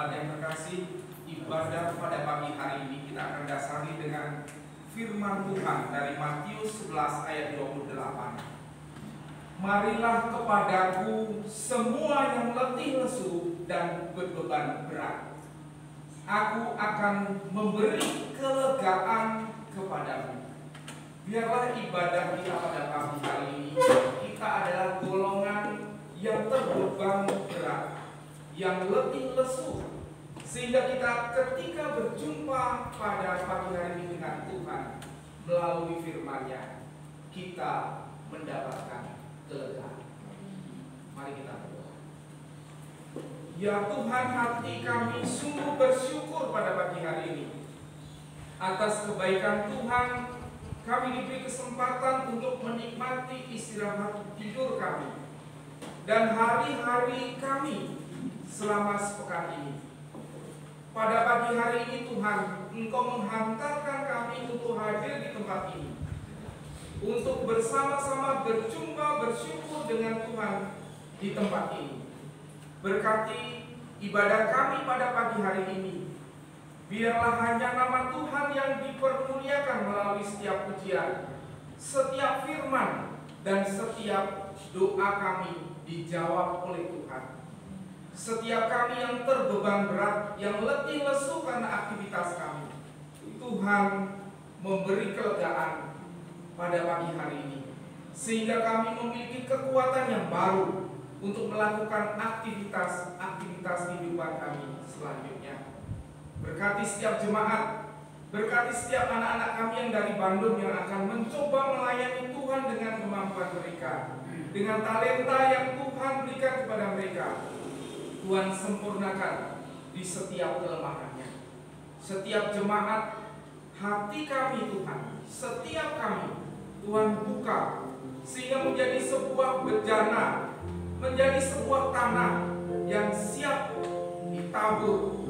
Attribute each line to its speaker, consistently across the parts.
Speaker 1: Jemaat yang terkasih, ibadah pada pagi hari ini kita akan dasari dengan firman Tuhan dari Matius 11 ayat 28. Marilah kepadaku semua yang letih lesu dan berbeban berat. Aku akan memberi kelegaan kepadamu. Biarlah ibadah kita pada pagi hari ini, kita adalah golongan yang terbeban berat, yang letih lesu, sehingga kita ketika berjumpa pada pagi hari ini dengan Tuhan melalui firman-Nya, kita mendapatkan kelegaan. Mari kita berdoa. Ya Tuhan, hati kami sungguh bersyukur pada pagi hari ini atas kebaikan Tuhan. Kami diberi kesempatan untuk menikmati istirahat tidur kami dan hari-hari kami selama sepekan ini. Pada pagi hari ini Tuhan, Engkau menghantarkan kami untuk hadir di tempat ini, untuk bersama-sama berjumpa bersyukur dengan Tuhan di tempat ini. Berkati ibadah kami pada pagi hari ini. Biarlah hanya nama Tuhan yang dipermuliakan melalui setiap pujian, setiap firman, dan setiap doa kami dijawab oleh Tuhan. Setiap kami yang terbeban berat, yang letih lesu karena aktivitas kami, Tuhan memberi kelegaan pada pagi hari ini, sehingga kami memiliki kekuatan yang baru untuk melakukan aktivitas kehidupan kami selanjutnya. Berkati setiap jemaat, berkati setiap anak-anak kami yang dari Bandung yang akan mencoba melayani Tuhan dengan kemampuan mereka, dengan talenta yang Tuhan berikan kepada mereka. Tuhan sempurnakan di setiap kelemahannya. Setiap jemaat, hati kami Tuhan, setiap kami Tuhan buka, sehingga menjadi sebuah bejana, menjadi sebuah tanah yang siap ditabur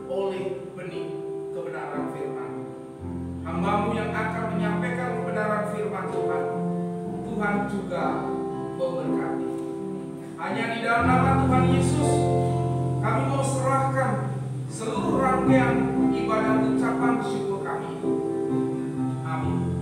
Speaker 1: oleh benih kebenaran firman. Hamba-Mu yang akan menyampaikan kebenaran firman Tuhan, Tuhan juga memberkati. Hanya di dalam nama Tuhan Yesus kami mau serahkan seluruh rangkaian ibadah ucapan syukur kami. Amin.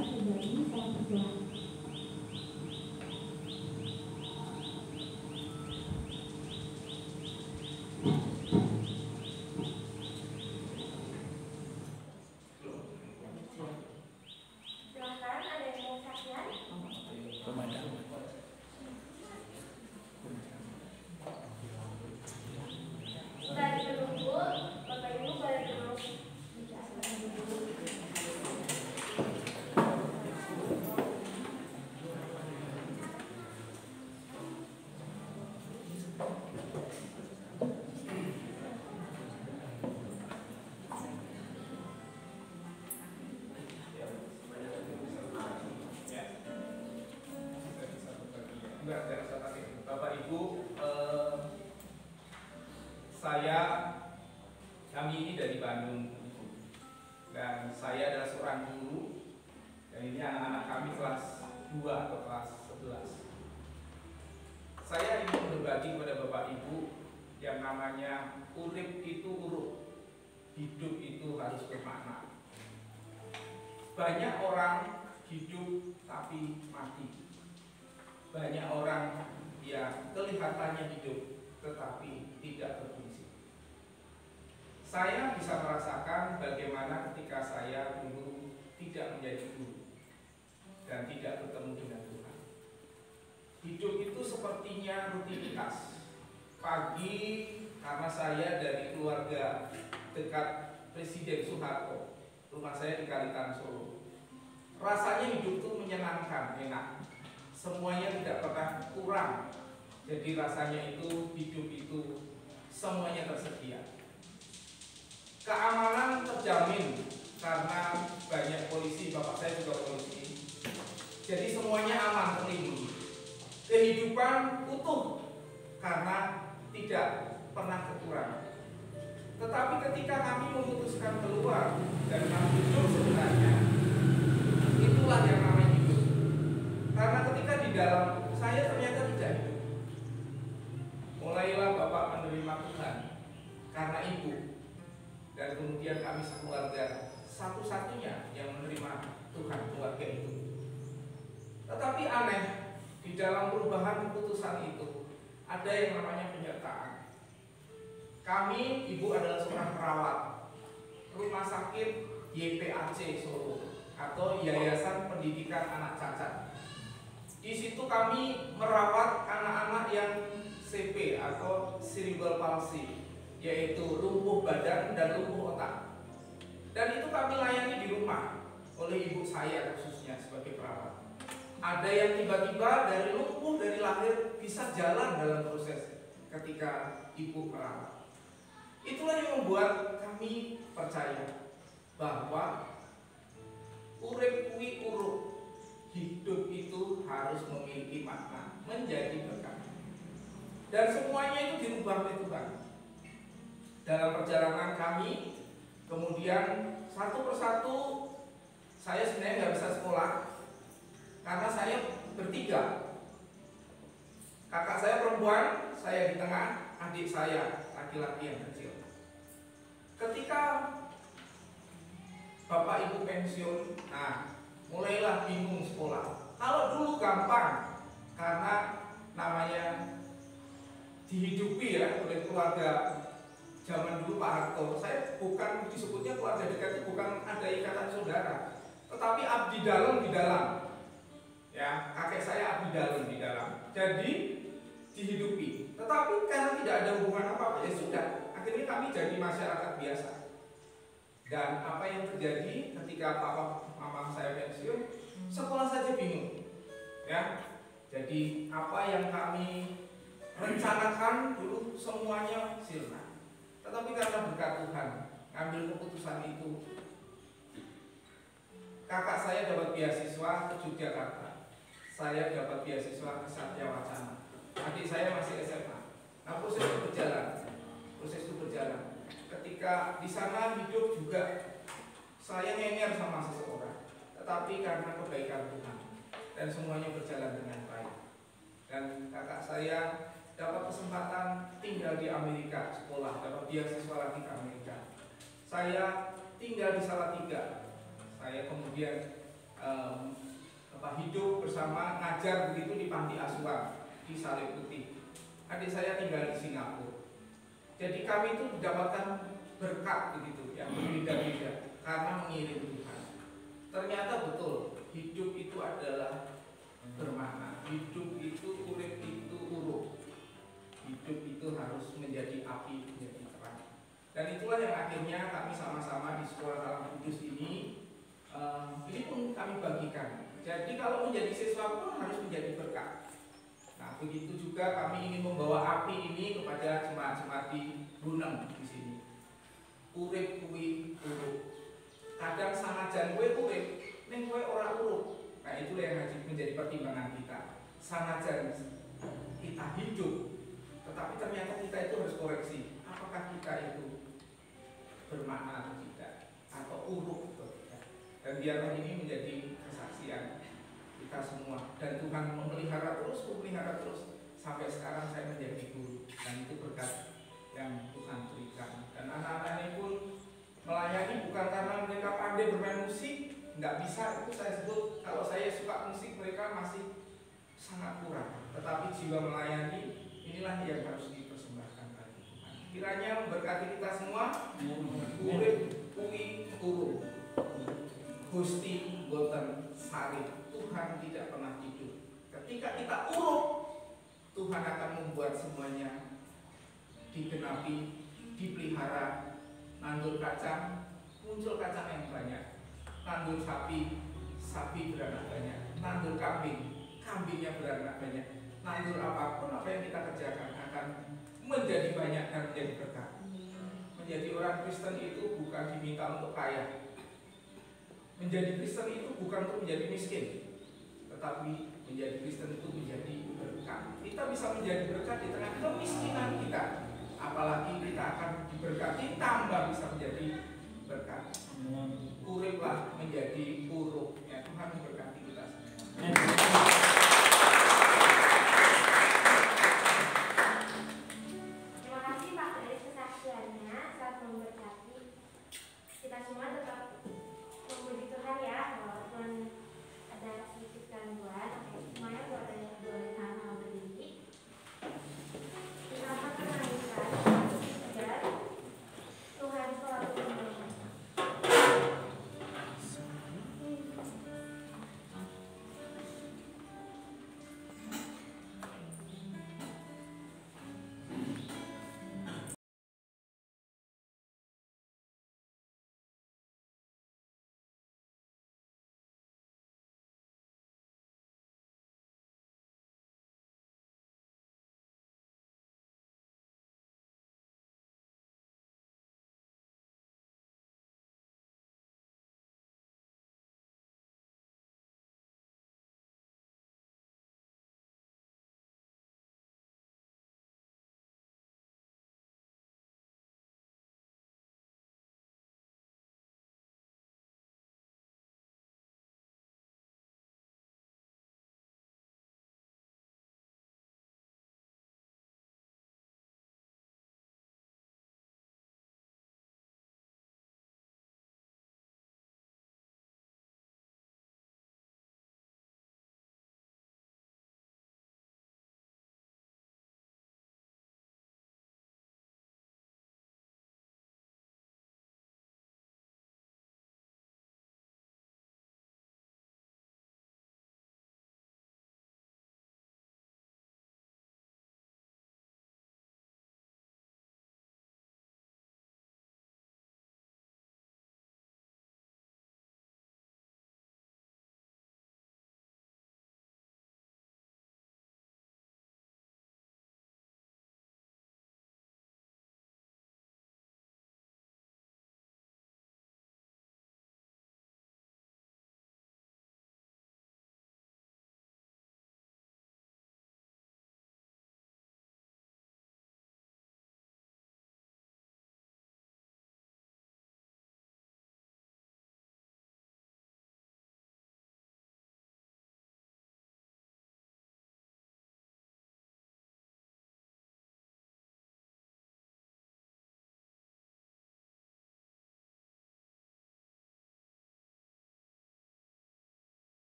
Speaker 2: sehingga ini saya persilahkan.
Speaker 1: Bapak Ibu, kami ini dari Bandung, dan saya adalah seorang guru, dan ini anak-anak kami kelas 2 atau kelas 11. Saya ingin berbagi kepada Bapak Ibu yang namanya urip itu uruk, hidup itu harus bermakna. Banyak orang hidup tapi mati. Banyak orang yang kelihatannya hidup tetapi tidak berfungsi. Saya bisa merasakan bagaimana ketika saya dulu tidak menjadi guru dan tidak bertemu dengan Tuhan. Hidup itu sepertinya rutinitas. Pagi, karena saya dari keluarga dekat Presiden Soeharto, rumah saya di Kalitan, Solo. Rasanya hidup itu menyenangkan, enak. Semuanya tidak pernah kurang. Jadi rasanya itu hidup itu semuanya tersedia. Keamanan terjamin karena banyak polisi, bapak saya juga polisi. Jadi semuanya aman, terlindungi. Kehidupan utuh karena tidak pernah kekurangan. Tetapi ketika kami memutuskan keluar dan kami hidup sebenarnya, itulah yang namanya hidup. Karena ketika di dalam saya ternyata tidak hidup. Mulailah Bapak menerima Tuhan karena ibu, dan kemudian kami sekeluarga satu-satunya yang menerima Tuhan, keluarga itu. Tetapi aneh, di dalam perubahan keputusan itu ada yang namanya penyertaan. Kami, ibu adalah seorang perawat rumah sakit YPAC Solo atau Yayasan Pendidikan Anak Cacat. Di situ kami merawat anak-anak yang CP atau cerebral palsy, yaitu lumpuh badan dan lumpuh otak. Dan itu kami layani di rumah oleh ibu saya khususnya sebagai perawat. Ada yang tiba-tiba dari lumpuh dari lahir bisa jalan dalam proses ketika ibu merawat. Itulah yang membuat kami percaya bahwa urip kuwi uruk, hidup itu harus memiliki makna, menjadi berkah. Dan semuanya itu dirubah oleh Tuhan. Dalam perjalanan kami, kemudian satu persatu saya sebenarnya nggak bisa sekolah karena saya bertiga. Kakak saya perempuan, saya di tengah, adik saya laki-laki yang kecil. Ketika bapak ibu pensiun, mulailah bingung sekolah. Kalau dulu gampang karena namanya dihidupi ya oleh keluarga zaman dulu Pak Harto. Saya bukan disebutnya keluarga dekat, itu bukan ada ikatan saudara, tetapi abdi dalam di dalam. Ya, kakek saya abdi dalam di dalam. Jadi dihidupi. Tetapi karena tidak ada hubungan apa-apa, ya sudah. Akhirnya kami jadi masyarakat biasa. Dan apa yang terjadi ketika papa mama saya pensiun, sekolah saja bingung. Ya. Jadi apa yang kami rencanakan dulu semuanya sirna. Tetapi karena berkat Tuhan, ngambil keputusan itu, kakak saya dapat beasiswa ke Yogyakarta. Saya dapat beasiswa ke Satya Wacana. Adik saya masih SMA. Nah, proses itu berjalan. Ketika di sana hidup juga saya ngenger sama seseorang, tetapi karena kebaikan Tuhan dan semuanya berjalan dengan baik. Dan kakak saya dapat kesempatan tinggal di Amerika, sekolah, dapat beasiswa lagi ke Amerika. Saya tinggal di Salatiga. Saya kemudian hidup bersama, ngajar begitu di panti asuhan di Salib Putih. Adik saya tinggal di Singapura. Jadi kami itu mendapatkan berkat begitu yang berbeda-beda karena mengiring Tuhan. Ternyata betul, hidup itu adalah bermakna. Hidup itu, urip itu uruk. Hidup itu harus menjadi api, menjadi terang. Dan itulah yang akhirnya kami sama-sama di Sekolah Alam Kudus ini pun kami bagikan. Jadi kalau menjadi siswa pun harus menjadi berkat. Nah, begitu juga kami ingin membawa api ini kepada jemaat-jemaat di Brunei di sini. Urip kuwi uruk. Kadang sanajan kowe urip, ning kowe ora uruk. Nah, itulah yang menjadi pertimbangan kita. Sanajan kita hidup, tetapi ternyata kita itu harus koreksi. Apakah kita itu bermakna atau tidak, atau uruk atau tidak. Dan biarlah ini menjadi kesaksian kita semua. Dan Tuhan memelihara terus sampai sekarang saya menjadi guru. Dan itu berkat yang Tuhan berikan. Dan anak-anak ini pun melayani bukan karena mereka pandai bermain musik, nggak bisa. Itu saya sebut, kalau saya suka musik mereka masih sangat kurang. Tetapi jiwa melayani inilah yang harus dipersembahkan bagi Tuhan. Kiranya memberkati kita semua. Urip kuwi uruk. Gusti boten sarip. Tuhan tidak pernah tidur. Ketika kita uruk, Tuhan akan membuat semuanya digenapi, dipelihara. Nandur kacang, muncul kacang yang banyak. Nandur sapi, sapi beranak banyak. Nandur kambing, kambingnya beranak banyak. Nandur apapun apa yang kita kerjakan akan menjadi banyak dan menjadi berkat. Menjadi orang Kristen itu bukan diminta untuk kaya. Menjadi Kristen itu bukan untuk menjadi miskin, tetapi menjadi Kristen itu menjadi berkat. Kita bisa menjadi berkat di tengah kemiskinan kita. Apalagi kita akan diberkati tambah bisa menjadi berkat. Uriplah menjadi uruk. Ya, Tuhan memberkati kita semua.
Speaker 3: Terima kasih Pak dari kesaksiannya, sangat memberkati. Kita semua tetap memuji Tuhan ya, walaupun ada sedikit gangguan. Oke, semuanya boleh sama berdiri. Kita akan menaikkan agar Tuhan selalu memberkati.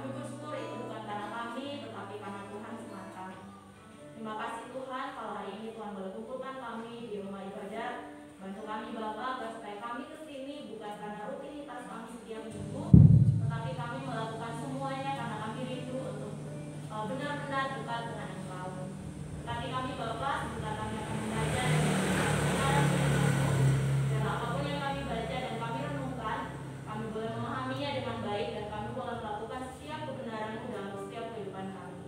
Speaker 4: Kami bersyukur itu bukan karena kami, tetapi karena Tuhan semata. Terima kasih Tuhan kalau hari ini Tuhan boleh kumpulkan kami di rumah ibadah. Bantu kami Bapa agar supaya kami kesini bukan karena rutinitas kami setiap minggu, tetapi kami melakukan semuanya karena kami rindu untuk benar-benar dekat dengan Engkau. Berkati kami Bapa, sebentar kami akan belajar dan apapun yang kami baca dan kami renungkan, kami boleh memahaminya dengan baik dan kami boleh melakukan setiap kebenaran-Mu dalam setiap kehidupan kami.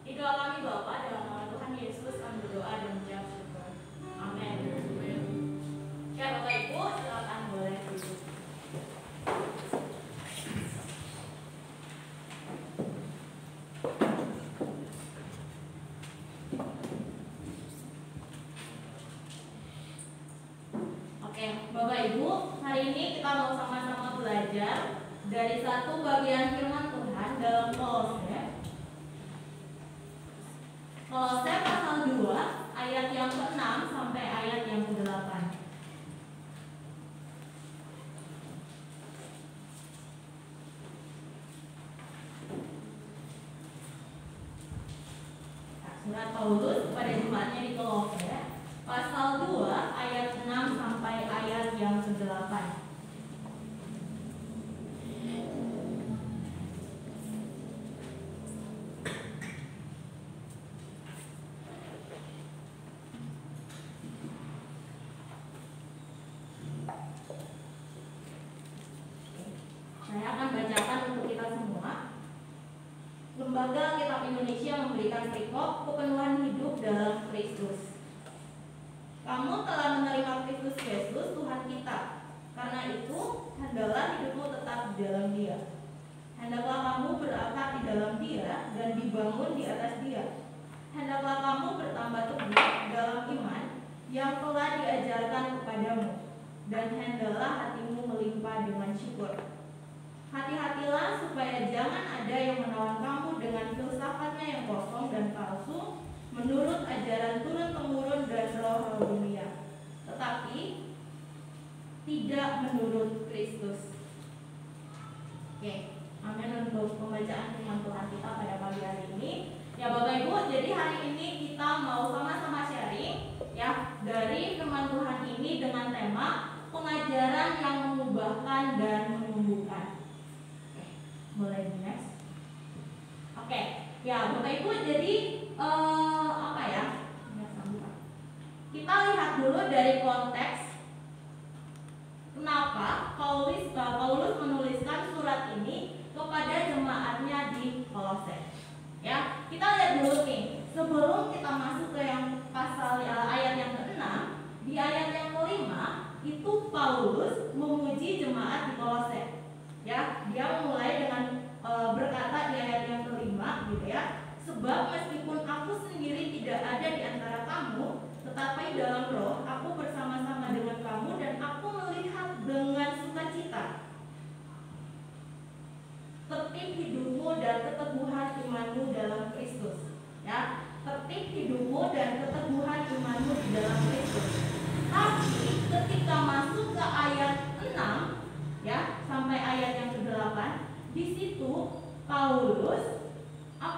Speaker 4: Di doa kami Bapa, dalam nama Tuhan Yesus kami berdoa dan mengucap syukur. Amin. Ya Bapak Ibu, silakan boleh duduk. Oke, Bapak Ibu, hari ini kita mau sama-sama belajar dari satu bagian firman Tuhan dalam Kolose. Kolose pasal 2 ayat yang ke-6 sampai ayat yang ke-8. Surat Paulus kepada jemaatnya di Kolose pasal 2 ayat 6 sampai ayat yang ke-8. Saya akan bacakan untuk kita semua. Lembaga Kitab Indonesia memberikan perikop kepenuhan hidup dalam Kristus. Kamu telah menerima Kristus Yesus Tuhan kita. Karena itu, hendaklah hidupmu tetap di dalam Dia. Hendaklah kamu berakar di dalam Dia dan dibangun di atas Dia. Hendaklah kamu bertambah teguh dalam iman yang telah diajarkan kepadamu, dan hendaklah hatimu melimpah dengan syukur. Hati-hatilah supaya jangan ada yang menawan kamu dengan filsafatnya yang kosong dan palsu, menurut ajaran turun-temurun dan roh-roh dunia, tetapi tidak menurut Kristus. Oke, amin untuk pembacaan firman Tuhan kita pada pagi hari ini. Ya Bapak Ibu, jadi hari ini kita mau sama-sama sharing ya dari firman Tuhan ini dengan tema pengajaran yang mengubahkan dan menumbuhkan. Boleh next. Oke, ya Bapak Ibu, jadi apa ya? Kita lihat dulu dari konteks kenapa Paulus menuliskan surat ini kepada jemaatnya di Kolose. Ya, kita lihat dulu nih. Sebelum kita masuk ke yang pasal ayat yang ke-6, di ayat yang ke-5 itu Paulus memuji jemaat di Kolose. Ya, dia memulai dengan berkata di ayat yang ke-5 gitu ya. Sebab meskipun aku sendiri tidak ada di antara kamu, tetapi dalam roh aku bersama-sama dengan kamu dan aku melihat dengan sukacita tertib hidupmu dan keteguhan imanmu dalam Kristus. Ya, tertib hidupmu dan keteguhan imanmu di dalam Kristus. Tapi ketika masuk ke ayat 6 ya sampai ayat yang ke-8, di situ Paulus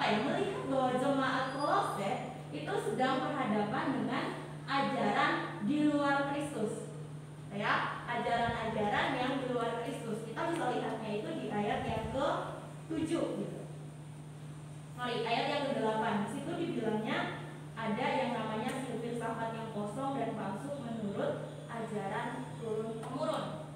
Speaker 4: melihat bahwa jemaat Kolose itu sedang berhadapan dengan ajaran di luar Kristus. Ya, ajaran-ajaran yang di luar Kristus. Kita bisa lihatnya itu di ayat yang ke-7 gitu. Ayat yang ke-8. Di situ dibilangnya ada yang namanya filsafat yang kosong dan palsu menurut ajaran turun-temurun.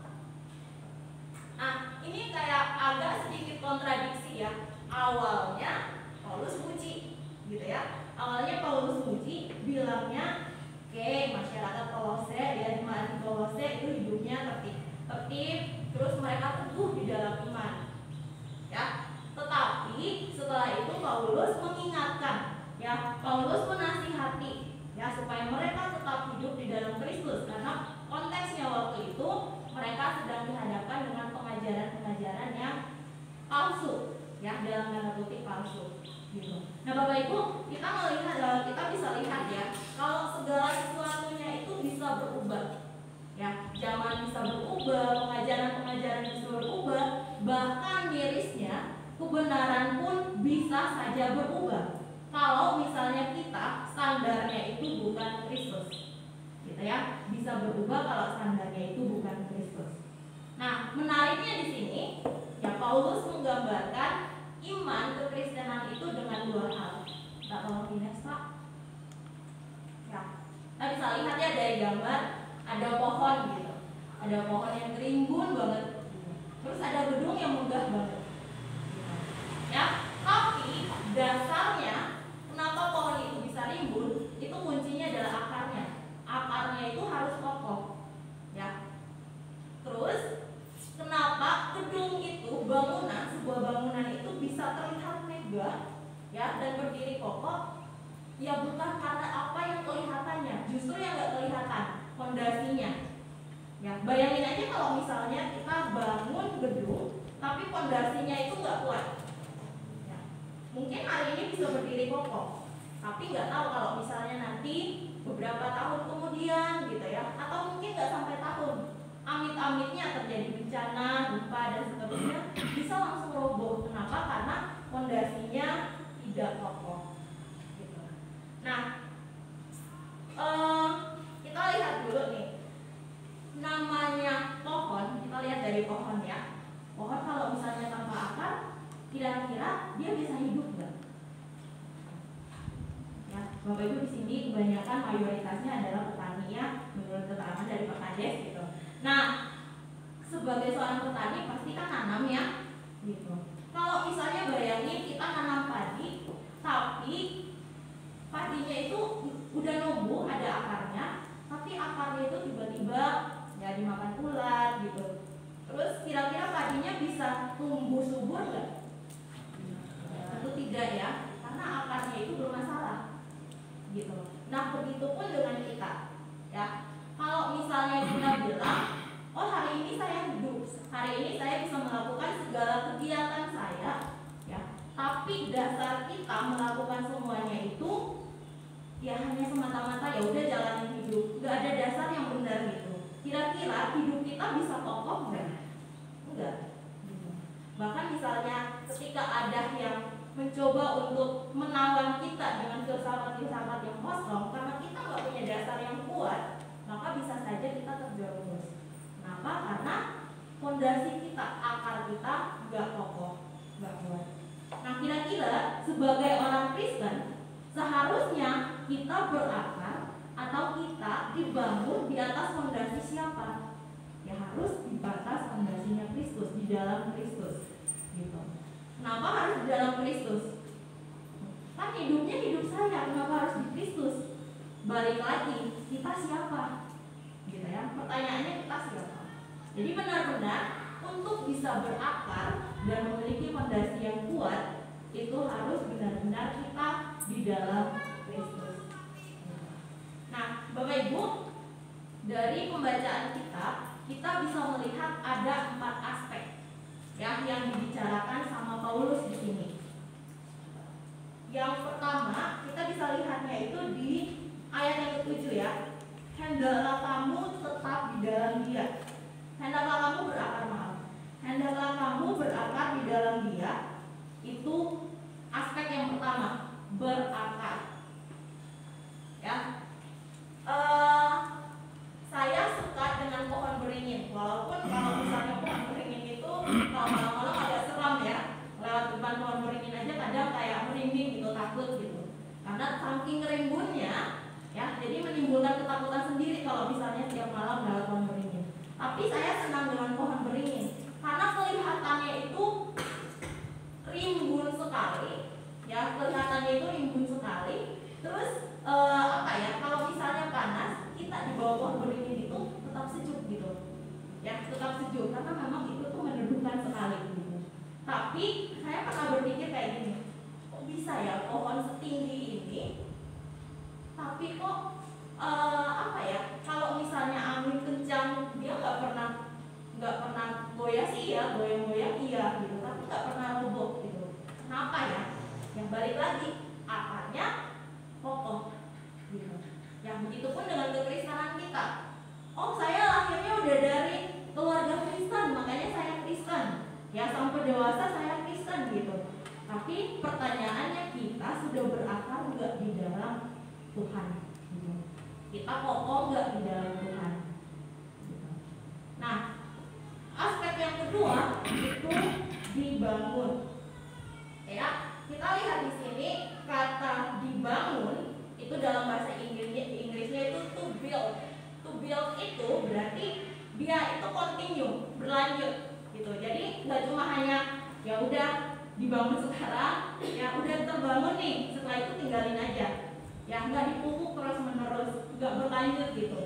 Speaker 4: Nah, ini kayak agak sedikit kontradiksi ya. Awalnya Paulus muji, gitu ya. Awalnya Paulus muji, bilangnya, oke, masyarakat Kolose, ya jemaat di Kolose itu hidupnya tertib, terus mereka teguh di dalam iman. Ya, tetapi setelah itu Paulus mengingatkan, ya, Paulus menasihati, ya, supaya mereka tetap hidup di dalam Kristus, karena konteksnya waktu itu mereka sedang dihadapkan dengan pengajaran-pengajaran yang palsu, ya, dalam tanda kutip palsu, gitu. Nah, Bapak Ibu, kita bisa lihat ya, kalau segala sesuatunya itu bisa berubah, ya, zaman bisa berubah, pengajaran-pengajaran bisa berubah, bahkan mirisnya kebenaran pun bisa saja berubah kalau misalnya kita standarnya itu bukan Kristus, gitu ya. Bisa berubah kalau standarnya itu bukan Kristus. Nah, menariknya di sini ya, Paulus menggambarkan iman kekristenan itu dengan dua hal. Kita tolong Ines, Pak. Ya, kita bisa lihat ya dari gambar, ada pohon gitu, ada pohon yang rimbun banget, terus ada gedung yang megah banget. Ya, tapi dasarnya kenapa pohon itu bisa rimbun? Itu kuncinya adalah akarnya. Akarnya itu harus kokoh. Ya. Terus kenapa gedung itu, bangunan, sebuah bangunan itu bisa terlihat megah ya dan berdiri kokoh? Ya bukan karena apa yang kelihatannya, justru yang nggak kelihatan, fondasinya. Ya, bayangin aja kalau misalnya kita bangun gedung tapi fondasinya itu nggak kuat. Ya, mungkin hari ini bisa berdiri kokoh, tapi nggak tahu kalau misalnya nanti beberapa tahun kemudian gitu ya, atau mungkin nggak sampai tahun, amit-amitnya terjadi bencana, gempa dan seterusnya, bisa langsung roboh. Kenapa? Karena fondasinya tidak kokoh. Gitu. Nah, kita lihat dulu nih, namanya pohon. Kita lihat dari pohon ya. Pohon kalau misalnya tanpa akar, kira-kira dia bisa hidup nggak? Ya, Bapak Ibu di sini kebanyakan mayoritasnya adalah petani ya, menurut keterangan dari Pak Kades gitu. Nah, sebagai seorang petani pasti kan nanam ya, gitu. Kalau misalnya bayangin kita nanam padi, tapi padinya itu udah numbuh, ada akarnya, tapi akarnya itu tiba-tiba ya dimakan ulat gitu. Terus kira-kira padinya bisa tumbuh subur nggak? Tentu tidak ya, karena akarnya itu bermasalah. Gitu. Nah, begitupun dengan kita, ya. Kalau misalnya kita bilang, oh hari ini saya hidup, hari ini saya bisa melakukan segala kegiatan saya, ya. Tapi dasar kita melakukan semuanya itu, ya hanya semata-mata ya udah jalanin hidup, nggak ada dasar yang benar gitu. Kira-kira hidup kita bisa kokoh nggak? Enggak. Gitu. Bahkan misalnya ketika ada yang mencoba untuk menawan kita dengan filsafat-filsafat yang kosong, karena kita nggak punya dasar yang kuat, maka bisa saja kita terjerumus. Kenapa? Karena fondasi kita, akar kita nggak kokoh, nggak kuat. Nah, kira-kira sebagai orang Kristen seharusnya kita berakar atau kita dibangun di atas fondasi siapa? Ya harus di atas fondasinya Kristus, di dalam Kristus, gitu. Kenapa harus di dalam Kristus? Kan hidupnya hidup saya, kenapa harus di Kristus? Balik lagi, kita siapa? Gitu ya, pertanyaannya kita siapa? Jadi benar-benar untuk bisa berakar dan memiliki fondasi yang kuat, itu harus benar-benar kita di dalam Kristus. Nah, Bapak Ibu, dari pembacaan kita bisa melihat ada 4 aspek ya yang dibicarakan sama Paulus di sini. Yang pertama, kita bisa lihatnya itu di ayat yang ke-7 ya. Hendaklah kamu tetap di dalam Dia. Hendaklah kamu berakar, maaf. Hendaklah kamu berakar di dalam Dia. Itu aspek yang pertama, berakar. Ya. Saya suka dengan pohon beringin, walaupun kalau misalnya pohon beringin itu kalau malam-malam agak seram ya. Lewat depan pohon beringin aja kadang kayak merinding gitu, takut gitu. Karena saking rimbunnya, ya, jadi menimbulkan ketakutan sendiri kalau misalnya tiap malam lewat pohon beringin. Tapi saya senang dengan pohon beringin karena kelihatannya itu rimbun sekali, ya, kelihatannya itu rimbun sekali. Terus kalau misalnya panas, kita di bawah pohon beringin itu tetap sejuk gitu, ya, tetap sejuk karena memang itu tuh meneduhkan sekali gitu. Tapi saya pernah berpikir kayak gini, kok bisa ya pohon setinggi ini, tapi kok kalau misalnya angin kencang dia nggak pernah goyah sih ya, goyang-goyang iya gitu, tapi nggak pernah roboh gitu. Kenapa ya? Yang balik lagi akarnya kokoh gitu. Yang begitupun dengan kekristenan kita. Oh, saya lahirnya udah dari keluarga Kristen, makanya saya Kristen. Ya, sampai dewasa saya Kristen. Kristen gitu. Tapi pertanyaannya, kita sudah berakar nggak di dalam Tuhan? Gitu. Kita kokoh nggak di dalam Tuhan? Gitu. Nah, aspek yang kedua itu dibangun. Ya, kita lihat di sini kata dibangun itu dalam bahasa Inggrisnya itu to build. To build itu berarti dia itu continue, berlanjut gitu. Jadi nggak cuma hanya ya udah dibangun sekarang, ya udah terbangun nih, setelah itu tinggalin aja. Ya nggak dipupuk terus menerus, nggak berlanjut gitu.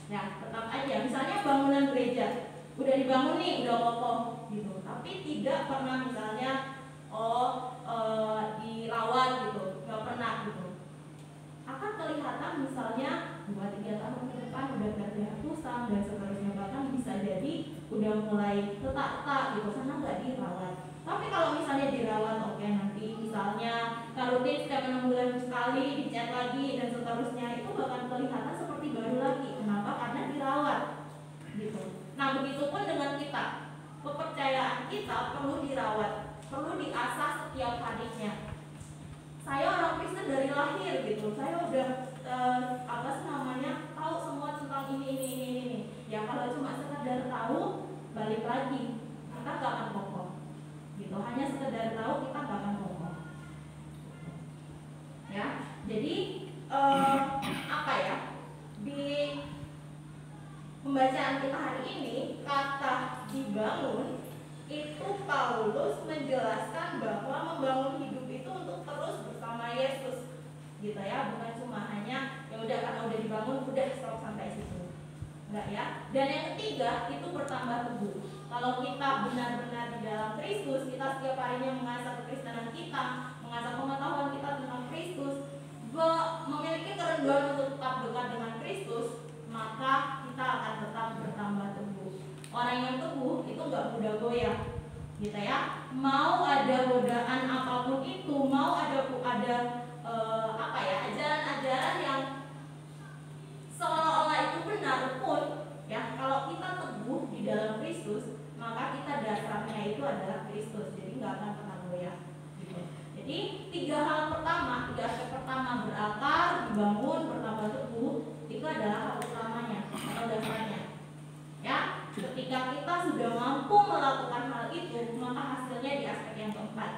Speaker 4: Ya tetap aja. Misalnya bangunan gereja udah dibangun nih, udah kokoh gitu. Tapi tidak pernah misalnya dirawat gitu, nggak pernah gitu. Akan kelihatan misalnya 2-3 tahun ke depan udah ganti ratusan dan seterusnya, bahkan bisa jadi udah mulai retak-retak gitu karena nggak dirawat. Tapi kalau misalnya dirawat, oke, nanti misalnya rutin setiap 6 bulan sekali dicat lagi dan seterusnya, itu bahkan kelihatan seperti baru lagi. Kenapa? Karena dirawat gitu. Nah, begitupun dengan kita, kepercayaan kita perlu dirawat, perlu diasah setiap harinya. Saya orang Kristen dari lahir gitu, saya udah tahu semua tentang ini. Ya kalau cuma sekedar tahu, balik lagi kita gak akan kokoh gitu. Hanya sekedar tahu kita gak akan kokoh. Ya, jadi di pembacaan kita hari ini, kata dibangun itu Paulus menjelaskan bahwa membangun hidup itu untuk terus bersama Yesus gitu ya, bukan cuma hanya ya udah karena udah dibangun udah stop sampai situ, enggak ya. Dan yang ketiga itu bertambah teguh. Kalau kita benar-benar di dalam Kristus, kita setiap harinya mengasah kekristenan kita, mengasah pengetahuan kita tentang Kristus, memiliki kerendahan untuk tetap dekat dengan Kristus, maka kita akan tetap bertambah teguh. Orang yang teguh itu nggak mudah goyah, gitu ya. Mau ada godaan apapun itu, mau ada ajaran-ajaran yang seolah-olah itu benar pun, ya kalau kita teguh di dalam Kristus, maka kita dasarnya itu adalah Kristus, jadi nggak akan pernah goyah. Gitu. Jadi tiga aspek pertama berakar, dibangun, bertambah teguh, itu adalah hal utamanya atau dasarnya. Ya, ketika kita sudah mampu melakukan hal itu, maka hasilnya di aspek yang keempat.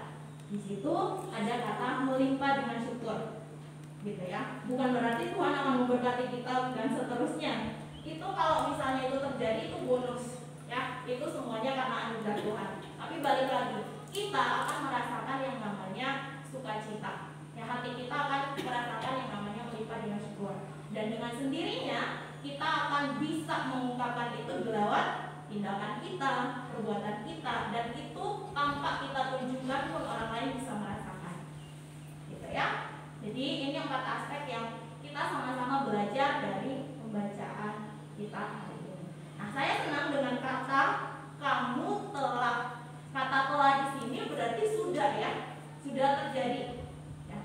Speaker 4: Di situ ada kata melimpah dengan syukur, gitu ya. Bukan berarti Tuhan akan memberkati kita dan seterusnya. Itu kalau misalnya itu terjadi itu bonus, ya. Itu semuanya karena anugerah Tuhan. Tapi balik lagi, kita akan merasakan yang namanya sukacita. Ya, hati kita akan merasakan yang namanya melimpah dengan syukur. Dan dengan sendirinya kita akan bisa mengungkapkan itu lewat tindakan kita, perbuatan kita, dan itu tanpa kita tunjukkan pun orang lain bisa merasakan, gitu ya. Jadi ini 4 aspek yang kita sama-sama belajar dari pembacaan kita hari ini. Nah, saya senang dengan kata kamu telah. Kata telah di sini berarti sudah, ya, sudah terjadi. Ya.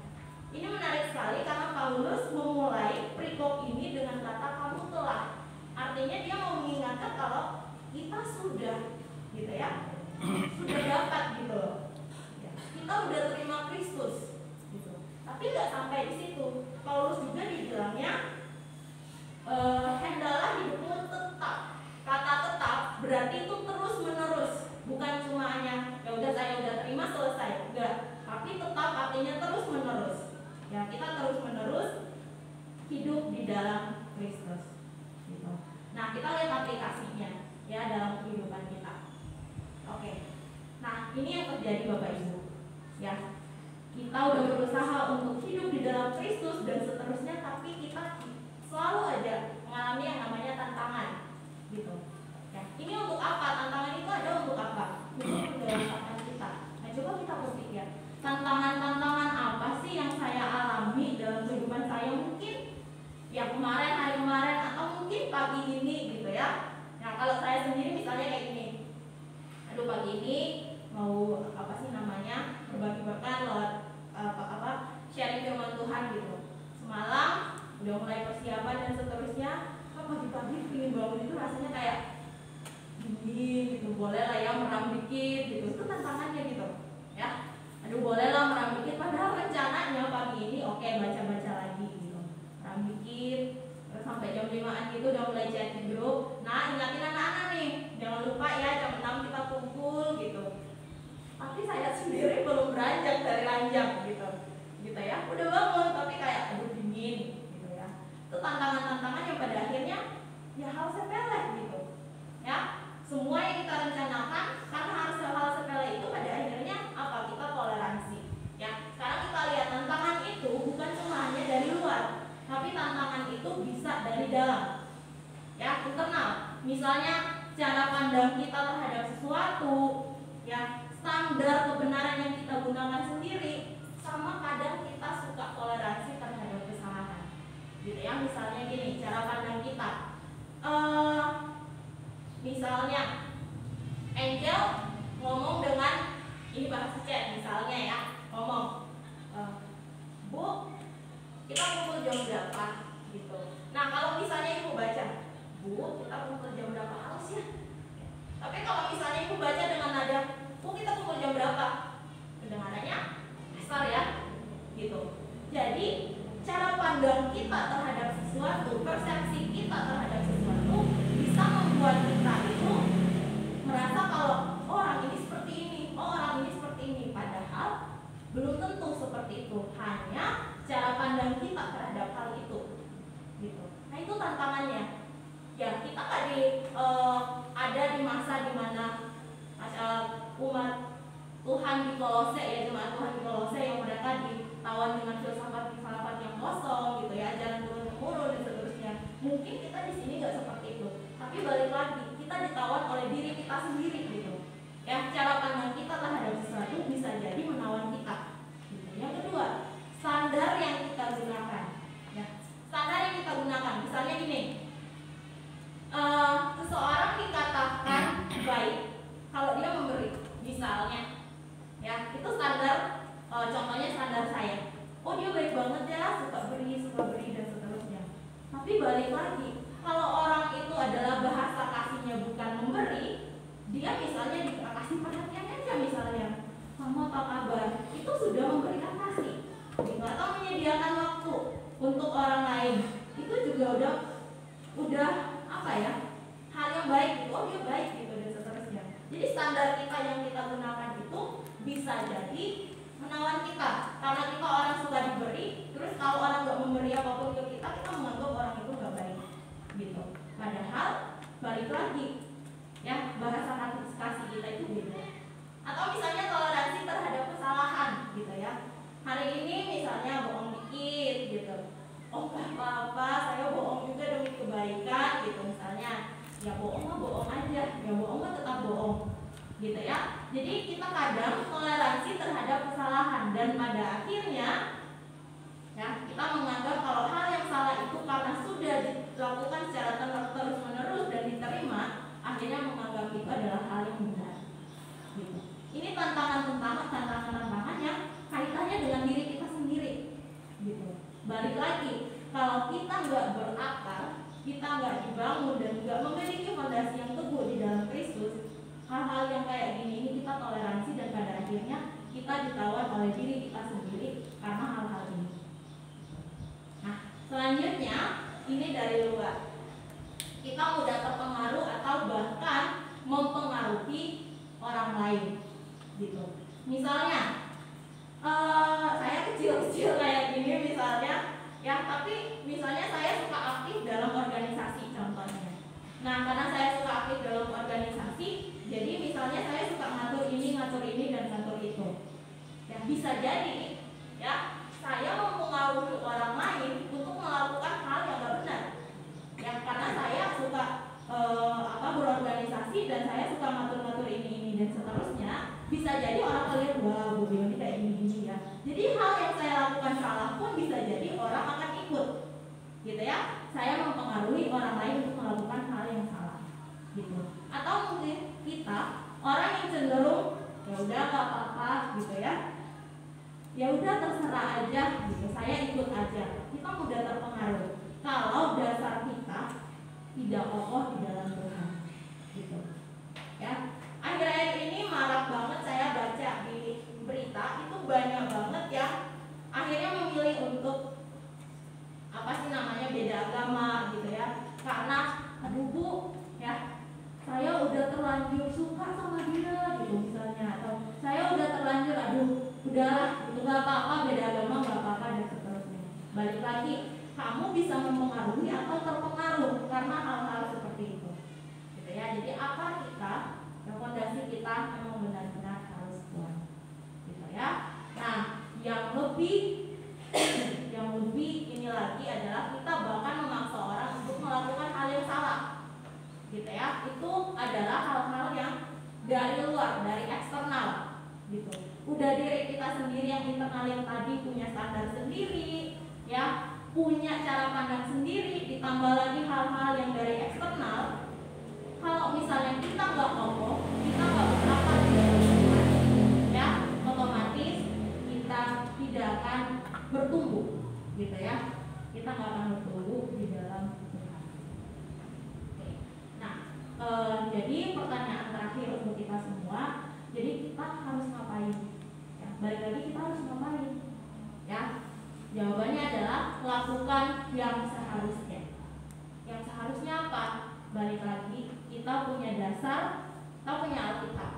Speaker 4: Ini menarik sekali karena Paulus memulai perikop ini dengan kata kamu telah. Artinya dia mau mengingatkan kalau kita sudah, gitu ya, sudah dapat gitu loh. Ya, kita udah terima Kristus, gitu. Tapi nggak sampai di situ. Paulus juga dibilangnya hendaklah hidupmu tetap. Kata tetap berarti itu terus menerus, bukan cuma hanya ya udah saya udah terima selesai, enggak. Tapi tetap artinya terus menerus. Ya, kita terus menerus hidup di dalam Kristus. Gitu. Nah, kita lihat aplikasinya ya dalam kehidupan kita. Oke. Nah, ini yang terjadi Bapak Ibu. Ya. Kita udah berusaha untuk hidup di dalam Kristus dan seterusnya, tapi kita selalu aja mengalami yang namanya tantangan. Gitu. Ya. Ini untuk apa? Tantangan itu ada untuk apa? Untuk mendewasakan kita. Nah, coba kita berpikir, tantangan-tantangan apa sih yang saya alami dalam kehidupan saya? Mungkin ya hari kemarin atau mungkin pagi ini, gitu ya. Nah, kalau saya sendiri misalnya kayak gini, aduh pagi ini mau berbagi berkat lewat sharing firman Tuhan gitu. Semalam udah mulai persiapan dan seterusnya. Pagi-pagi ingin bangun itu rasanya kayak dingin gitu, boleh lah ya meram dikit gitu. Itu tantangannya gitu, ya. aduh bolehlah merang dikit, padahal rencananya pagi ini oke baca-baca lagi gitu, merang dikit, terus sampai jam 5-an gitu udah mulai chat di grup. Nah ingatin anak-anak nih, jangan lupa ya jam 6 kita kumpul gitu. Tapi saya sendiri belum beranjak dari ranjang gitu ya, udah bangun tapi kayak aduh dingin gitu ya. Itu tantangan-tantangan yang pada akhirnya ya hal sepele gitu ya. Semua yang kita rencanakan karena harus hal sepele itu pada akhirnya apa, kita toleransi ya. Sekarang kita lihat tantangan itu bukan cuma hanya dari luar, tapi tantangan itu bisa dari dalam ya, internal. Misalnya cara pandang kita terhadap sesuatu ya, standar kebenaran yang kita gunakan sendiri, sama kadang kita suka toleransi terhadap kesalahan gitu ya. Misalnya gini, cara pandang kita misalnya Angel ngomong dengan ini bahasa chat misalnya ya, ngomong Bu, kita kumpul jam berapa gitu. Nah kalau misalnya ibu baca, Bu, kita kumpul jam berapa, harus ya. Tapi kalau misalnya ibu baca dengan nada, Bu, kita kumpul jam berapa, kedengarannya kasar ya gitu. Jadi cara pandang kita terhadap sesuatu, persepsi kita terhadap sesuatu bisa membuat kita itu merasa kalau orang ini seperti ini, orang ini seperti ini, padahal belum tentu seperti itu, hanya cara pandang kita terhadap hal itu gitu. Nah itu tantangannya ya. Kita nggak ada di masa dimana umat Tuhan di Kolose ya, jemaat Tuhan di Kolose yang mereka ditawan dengan filsafat yang kosong gitu ya, ajaran turun-temurun dan seterusnya. Mungkin kita di sini nggak seperti itu, tapi balik lagi kita ditawan oleh diri kita sendiri gitu ya. Cara pandang kita terhadap sesuatu bisa jadi menawan kita gitu. Yang kedua, standar yang kita gunakan ya. Standar yang kita gunakan misalnya gini, seseorang dikatakan baik kalau dia memberi misalnya ya, itu standar. Contohnya standar saya, oh dia baik banget ya, suka beri dan seterusnya. Tapi balik lagi, kalau orang itu adalah bahasa kasihnya bukan memberi, dia misalnya dikasih perhatian aja misalnya, mama apa kabar, itu sudah memberikan kasih. Atau menyediakan waktu untuk orang lain, itu juga udah apa ya, hal yang baik gitu, oh dia baik gitu dan seterusnya. Jadi standar kita yang kita gunakan itu bisa jadi menawan kita, karena kita orang suka diberi, terus kalau orang nggak memberi apapun ke kita menganggap orang itu nggak baik gitu. Padahal balik lagi ya, bahasa kasih kita itu beda. Atau misalnya toleransi terhadap kesalahan gitu ya. Hari ini misalnya bohong dikit gitu, oh nggak apa-apa, saya bohong juga demi kebaikan gitu misalnya. Ya bohong mah bohong aja, ya bohong mah tetap bohong gitu ya. Jadi kita kadang toleransi terhadap kesalahan, dan pada akhirnya ya kita menganggap kalau hal yang salah itu karena sudah dilakukan secara terus menerus dan diterima, akhirnya menganggap itu adalah hal yang benar gitu. Ini tantangan yang kaitannya dengan diri kita sendiri gitu. Balik lagi, kalau kita nggak berakar, kita nggak dibangun dan nggak memiliki fondasi yang teguh di dalam Kristus, hal-hal yang kayak gini ini kita toleransi, dan pada akhirnya kita ditawan oleh diri kita sendiri karena hal-hal ini. Nah, selanjutnya ini dari luar. Kita mudah terpengaruh atau bahkan mempengaruhi orang lain gitu. Misalnya saya kecil-kecil kayak gini misalnya ya, tapi misalnya saya suka aktif dalam organisasi contohnya. Nah, karena saya suka aktif dalam organisasi, jadi misalnya saya suka ngatur ini dan ngatur itu. Ya, bisa jadi ya saya mempengaruhi orang lain untuk melakukan hal yang gak benar. Ya, karena saya suka berorganisasi dan saya suka ngatur ini dan seterusnya. Bisa jadi orang melihat, wah Bu Bioni kayak gini ya. Jadi hal yang saya lakukan salah pun bisa jadi orang akan ikut gitu ya. Saya mempengaruhi orang lain untuk melakukan hal yang salah gitu. Atau mungkin kita orang yang cenderung ya udah gak apa-apa gitu ya, ya udah terserah aja gitu, saya ikut aja. Kita mudah terpengaruh kalau dasar kita tidak kokoh di dalam Tuhan gitu ya. Akhir-akhir ini marak banget saya baca di berita itu beda agama nggak apa-apa dan seterusnya. Balik lagi, kamu bisa mempengaruhi atau terpengaruh karena hal-hal seperti itu, gitu ya. Jadi akar kita, fondasi kita memang benar-benar harus kuat, gitu ya. Nah, yang lebih ini lagi adalah kita bahkan memaksa orang untuk melakukan hal yang salah, gitu ya. Itu adalah hal-hal yang dari luar, dari eksternal, gitu. Udah diri kita sendiri yang internal yang tadi punya standar sendiri, ya, punya cara pandang sendiri, ditambah lagi hal-hal yang dari eksternal. Kalau misalnya kita nggak ngomong, kita nggak berapa di dalam Tuhan, ya, otomatis kita tidak akan bertumbuh, gitu ya. Kita nggak akan bertumbuh di dalam Tuhan. Oke. Nah, jadi pertanyaan terakhir untuk kita semua, jadi kita harus ngapain? Ya, balik lagi, kita harus ngapain? Ya, jawabannya adalah lakukan yang seharusnya. Yang seharusnya apa? Balik lagi, kita punya dasar, kita punya Alkitab.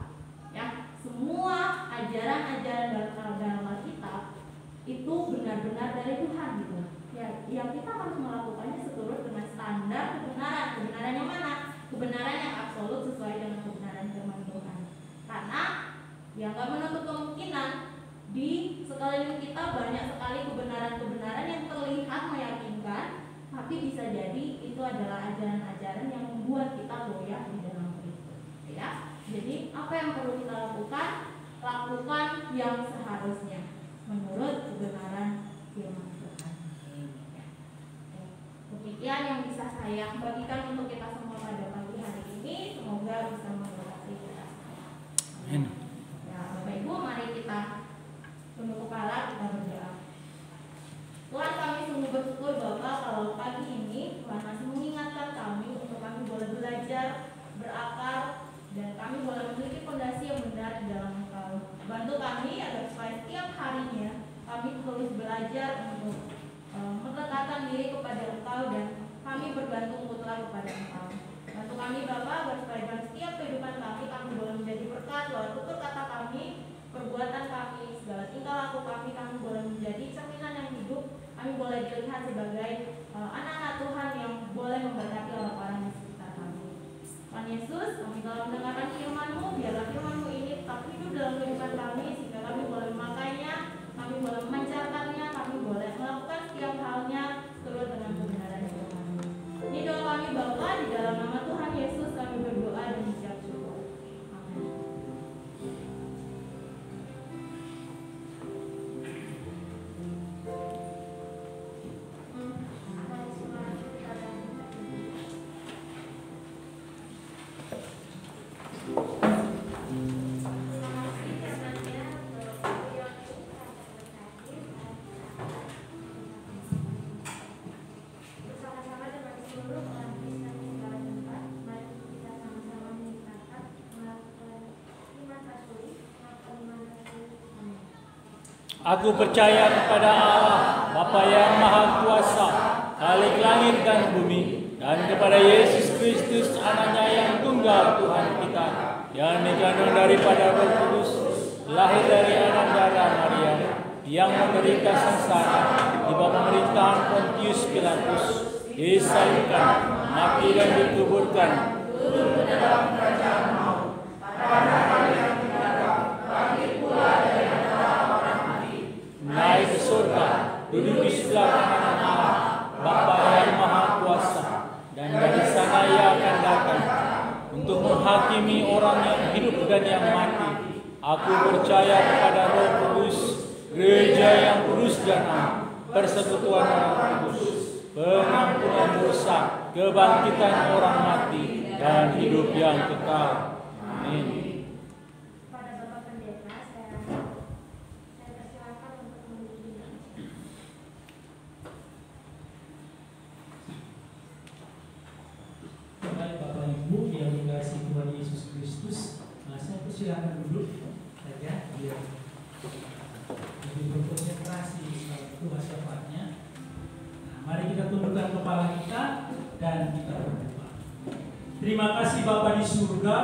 Speaker 4: Ya, semua ajaran-ajaran dalam Alkitab itu benar-benar dari Tuhan, gitu. Ya, yang kita harus melakukannya seturut dengan standar kebenaran. Kebenaran yang mana? Kebenaran yang absolut sesuai dengan kebenaran firman Tuhan. Karena yang nggak menutup kemungkinan di sekeliling kita banyak sekali kebenaran-kebenaran yang terlihat meyakinkan, tapi bisa jadi itu adalah ajaran-ajaran yang membuat kita goyah di dalam Kristus. Ya, jadi apa yang perlu kita lakukan? Lakukan yang seharusnya menurut kebenaran firman Tuhan. Demikian yang bisa saya bagikan untuk kita semua pada pagi hari ini. Semoga bisa memberkati kita semua. Ya, Bapak Ibu, mari kita tunduk kepala, kita berdoa. Tuhan, kami sungguh bersyukur Bapak kalau pagi ini Tuhan masih mengingatkan kami untuk kami boleh belajar, berakar, dan kami boleh memiliki fondasi yang benar di dalam Engkau. Bantu kami agar supaya setiap harinya kami terus belajar untuk mendekatkan diri kepada Engkau dan kami bergantung mutlak kepada Engkau. Bantu kami Bapak agar supaya dalam setiap kehidupan kami boleh menjadi berkat lewat tutur kata kami, perbuatan kami, segala tingkah laku kami boleh menjadi cerminan yang hidup. Kami boleh dilihat sebagai anak-anak Tuhan yang boleh memberkati orang-orang di sekitar kami. Tuhan Yesus, kami telah mendengarkan firman-Mu, biarlah firman-Mu ini tetap hidup dalam kehidupan kami, sehingga kami boleh memakainya, kami boleh memancarkannya, kami boleh melakukan setiap halnya turut dengan kebenaran firman-Mu. Ini doa kami Bapa, di dalam nama Tuhan Yesus kami berdoa dan mengucap syukur. Amin.
Speaker 5: Aku percaya kepada Allah, Bapa yang Maha Kuasa, Khalik langit dan bumi, dan kepada Yesus Kristus, Anaknya yang tunggal Tuhan kita, yang dikandung daripada Roh Kudus, lahir dari anak darah Maria, yang menderita sengsara di bawah pemerintahan Pontius Pilatus, disalibkan, mati dan dikuburkan, turun ke dalam kerajaan maut, pada hari yang ketiga bangkit pula dari naik ke surga, duduk di sebelah kanan Allah, Bapa yang Maha Kuasa, dan dari sana Ia akan datang untuk menghakimi orang yang hidup dan yang mati. Aku percaya kepada Roh Kudus, gereja yang kudus dan am, persekutuan orang kudus, pengampunan dosa, kebangkitan orang mati, dan hidup yang kekal. Amin.
Speaker 6: Bapak Ibu yang dikasihi Tuhan Yesus Kristus, saya persilakan duduk saja biar lebih berkonsentrasi Tuhan tepatnya. Nah, mari kita tundukkan kepala kita dan kita berdoa. Terima kasih Bapa di surga,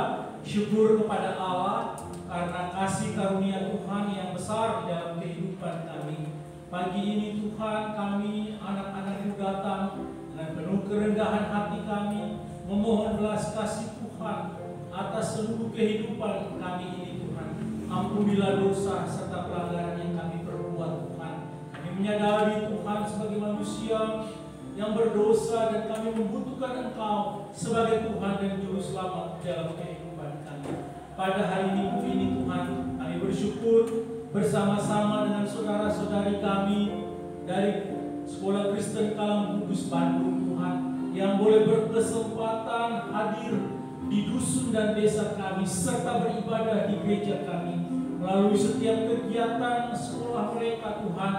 Speaker 6: syukur kepada Allah karena kasih karunia Tuhan yang besar di dalam kehidupan kami. pagi ini Tuhan, kami anak-anak-Mu datang dengan penuh kerendahan hati kami, memohon belas kasih Tuhan atas seluruh kehidupan kami ini Tuhan. Ampunilah dosa serta pelanggaran yang kami perbuat Tuhan. Kami menyadari Tuhan sebagai manusia yang berdosa dan kami membutuhkan Engkau sebagai Tuhan dan Juru Selamat dalam kehidupan kami. Pada hari Minggu ini Tuhan, kami bersyukur bersama-sama dengan saudara-saudari kami dari Sekolah Kristen Kalam Kudus Bandung Tuhan, yang boleh berkesempatan hadir di dusun dan desa kami serta beribadah di gereja kami melalui setiap kegiatan sekolah mereka Tuhan,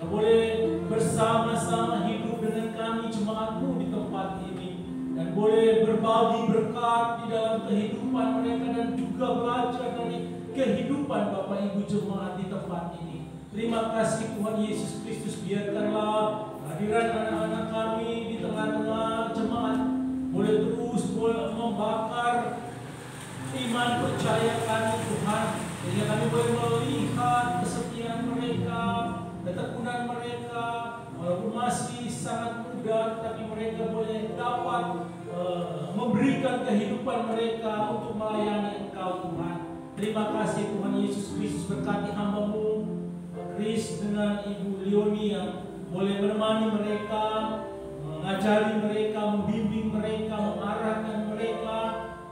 Speaker 6: yang boleh bersama-sama hidup dengan kami jemaat-Mu di tempat ini dan boleh berbagi berkat di dalam kehidupan mereka dan juga belajar dari kehidupan Bapak Ibu jemaat di tempat ini. Terima kasih Tuhan Yesus Kristus, biarkanlah hadiran anak-anak kami di tengah-tengah jemaat boleh terus membakar iman percaya kami Tuhan, sehingga kami boleh melihat kesetiaan mereka, ketekunan mereka, walaupun masih sangat muda, tapi mereka boleh dapat memberikan kehidupan mereka untuk melayani Engkau Tuhan. Terima kasih Tuhan Yesus Kristus, berkati hamba-Mu Kris dengan Ibu Leoni yang boleh menemani mereka, mengajari mereka, membimbing mereka, mengarahkan mereka.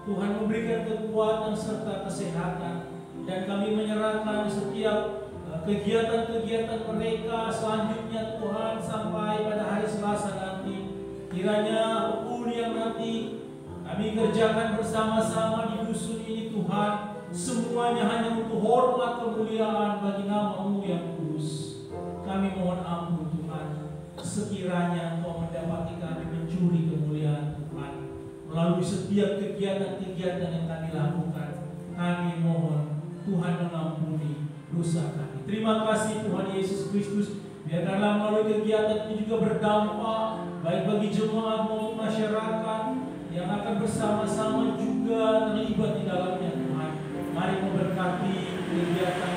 Speaker 6: Tuhan memberikan kekuatan serta kesehatan, dan kami menyerahkan setiap kegiatan-kegiatan mereka selanjutnya Tuhan sampai pada hari Selasa nanti. Kiranya apapun yang nanti kami kerjakan bersama-sama di dusun ini Tuhan, semuanya hanya untuk hormat kemuliaan bagi nama-Mu yang kudus. Kami mohon ampun Tuhan, sekiranya Engkau mendapati kami mencuri kemuliaan Tuhan melalui setiap kegiatan-kegiatan yang kami lakukan. Kami mohon Tuhan mengampuni dosa kami. Terima kasih Tuhan Yesus Kristus, biarkanlah melalui kegiatan ini juga berdampak baik bagi jemaat maupun masyarakat yang akan bersama-sama juga terlibat di dalamnya Tuhan. Mari memberkati kegiatan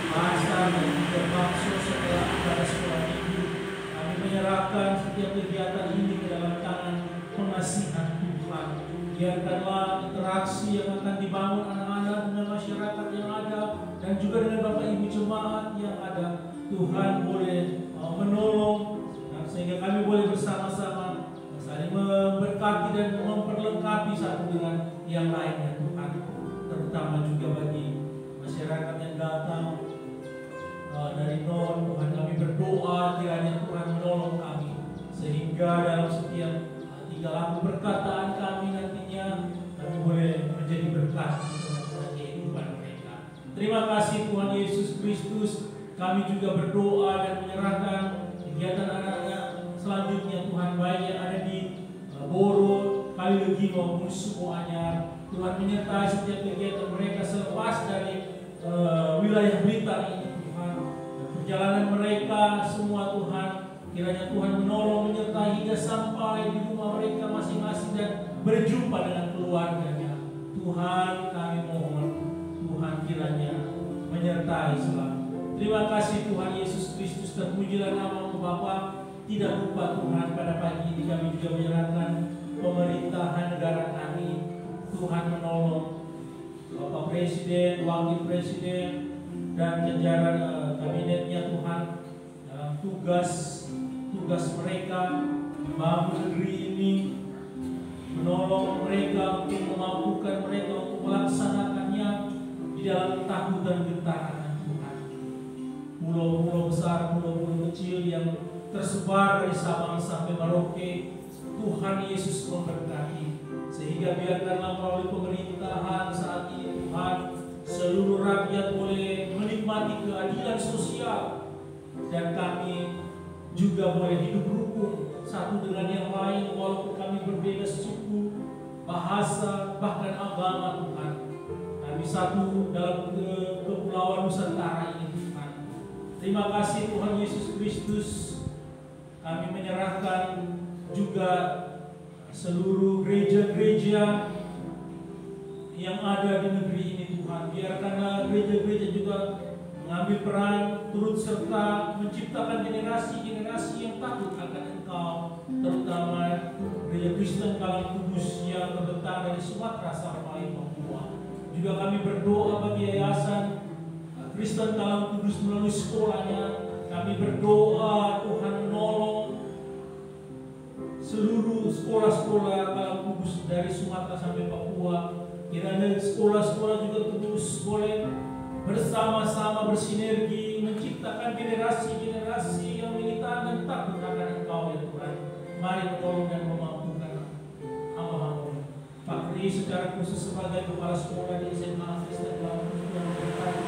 Speaker 6: bahasa dan juga bakso setelah pada sekolah minggu. Kami menyerahkan setiap kegiatan ini ke dalam tangan pengasihan Tuhan. Biarkanlah interaksi yang akan dibangun anak-anak dengan masyarakat yang ada dan juga dengan Bapak Ibu jemaat yang ada, Tuhan boleh menolong, sehingga kami boleh bersama-sama saling memberkati dan memperlengkapi satu dengan yang lainnya Tuhan. Terutama juga bagi masyarakat yang datang dari non, Tuhan kami berdoa kiranya Tuhan menolong kami, sehingga dalam setiap tingkah laku perkataan kami nantinya kami boleh menjadi berkat di tengah-tengah kehidupan mereka. Terima kasih Tuhan Yesus Kristus. Kami juga berdoa dan menyerahkan kegiatan anak-anak selanjutnya Tuhan, baik yang ada di Boro, Kalilegi maupun Sukoanyar. Tuhan menyertai setiap kegiatan mereka selepas dari wilayah Blitar ini Tuhan. Perjalanan mereka semua Tuhan, kiranya Tuhan menolong, menyertai hingga sampai di rumah mereka masing-masing dan berjumpa dengan keluarganya. Tuhan kami mohon, Tuhan kiranya menyertai selalu. Terima kasih Tuhan Yesus Kristus, terpujilah nama-Mu Bapa. Tidak lupa Tuhan, pada pagi ini kami juga menyerahkan pemerintahan negara kami. Tuhan menolong Bapak Presiden, Wakil Presiden, dan jajaran kabinetnya Tuhan dalam tugas mereka membangun negeri ini, menolong mereka untuk memampukan mereka untuk melaksanakannya di dalam takut dan gentaran Tuhan. Pulau-pulau besar, pulau-pulau kecil yang tersebar dari Sabang sampai Merauke, Tuhan Yesus memberkati, sehingga biarkanlah melalui pemerintahan saat ini Tuhan, seluruh rakyat boleh menikmati keadilan sosial, dan kami juga boleh hidup rukun satu dengan yang lain walaupun kami berbeda suku, bahasa, bahkan agama Tuhan. Kami satu dalam kepulauan Nusantara ini Tuhan. Terima kasih Tuhan Yesus Kristus. Kami menyerahkan juga seluruh gereja-gereja yang ada di negeri ini Tuhan. Biarkanlah gereja-gereja juga mengambil peran turut serta menciptakan generasi-generasi yang takut akan Engkau, terutama Gereja Kristen Kalang Kudus yang terbentang dari Sumatera sampai Papua. Juga kami berdoa bagi Yayasan Kristen Kalang Kudus melalui sekolahnya. Kami berdoa Tuhan menolong seluruh sekolah-sekolah Kalang Kudus dari Sumatera sampai Papua. Kiranya sekolah-sekolah juga terus boleh bersama-sama bersinergi menciptakan generasi-generasi yang militan dan takut akan Engkau ya Tuhan. Mari menolong dan memampukan hamba-hamba. Pak Kri secara khusus sebagai kepala sekolah di SMA Kristen Kalang Kudus yang berkati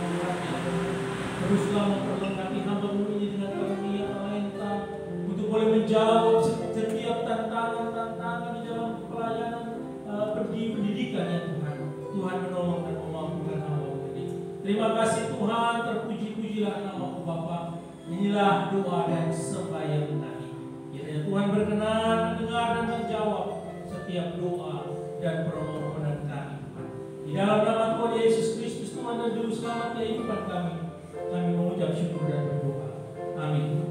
Speaker 6: teruslah memperlengkapi hamba-mu ini dengan karunia talenta untuk boleh menjawab setiap tantangan-tantangan di dalam pelayanan pendidikan ya Tuhan. Tuhan menolong dan memampukan hamba-mu ini. Terima kasih Tuhan, terpuji-pujilah nama-Mu Bapa. Inilah doa dan sembahyang kami. Kiranya Tuhan berkenan mendengar dan menjawab setiap doa dan permohonan kami Tuhan. Di dalam nama Tuhan Yesus Kristus Tuhan dan Juru Selamat kehidupan kami mengucap syukur dan berdoa. Amin.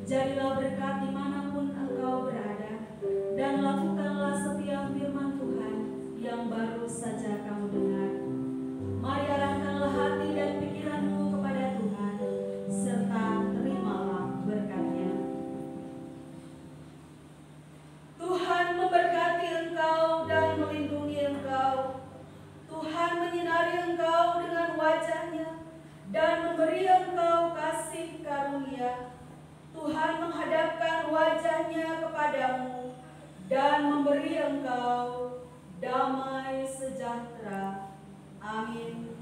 Speaker 7: Jadilah berkat dimanapun engkau berada, dan lakukanlah setiap firman Tuhan yang baru saja kamu dengar. Mari arahkanlah hati dan pikiranmu kepada Tuhan, serta terimalah berkat-Nya. Tuhan memberkati engkau dan melindungi engkau. Tuhan menyinari engkau dengan wajah-Nya dan memberi engkau kasih karunia. Tuhan menghadapkan wajah-Nya kepadamu dan memberi engkau damai sejahtera. Amin.